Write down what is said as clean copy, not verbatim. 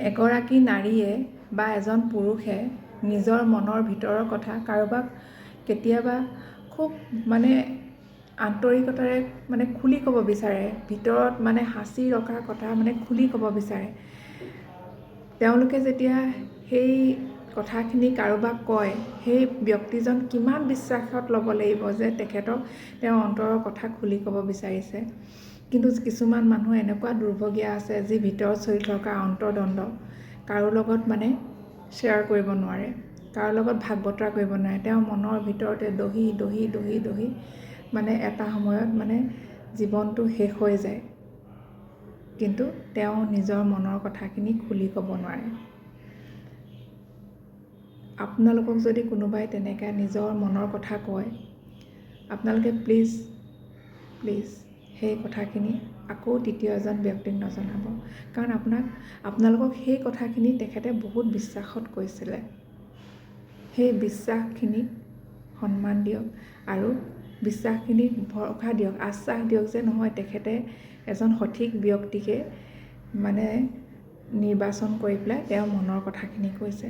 এগৰাকী নাৰীয়ে বা এজন পুৰুষে নিজৰ মনৰ ভিতৰৰ কথা কাৰোবাক কেতিয়াবা খুব আন্তৰিকতাৰে খুলি ক'ব বিচাৰে, ভিতৰত সাঁচি ৰখা কথা খুলি ক'ব বিচাৰে। তেওঁলোকে যেতিয়া সেই কথাখিনি কাৰোবাক কয়, সেই ব্যক্তিজন কিমান বিশ্বাসত ল'ব লাগিব যে তেখেতক তেওঁ অন্তৰৰ কথা খুলি ক'ব বিচাৰিছে। কিন্তু কিছুমান মানুহ এনেকুৱা দুৰ্ভগীয়া আছে যি ভিতৰত চলি থকা অন্তৰ্দ্বন্দ্ব কাৰো লগত শ্বেয়াৰ কৰিব নোৱাৰে, কাৰো লগত ভাগ বতৰা কৰিব নোৱাৰে। তেওঁ মনৰ ভিতৰতে দহি দহি দহি দহি এটা সময়ত জীৱনটো শেষ হৈ যায়, কিন্তু তেওঁ নিজৰ মনৰ কথাখিনি খুলি ক'ব নোৱাৰে। আপোনালোকক যদি কোনোবাই তেনেকৈ নিজৰ মনৰ কথা কয়, আপোনালোকে প্লিজ সেই কথাখিনি আকৌ তৃতীয় এজন ব্যক্তিক নজনাব। কাৰণ আপোনালোকক সেই কথাখিনি তেখেতে বহুত বিশ্বাসত কৈছিলে। সেই বিশ্বাসখিনিক সন্মান দিয়ক আৰু বিশ্বাসখিনিক ভৰসা দিয়ক, আশ্বাস দিয়ক যে নহয়, তেখেতে এজন সঠিক ব্যক্তিকে নিৰ্বাচন কৰি পেলাই তেওঁৰ মনৰ কথাখিনি কৈছে।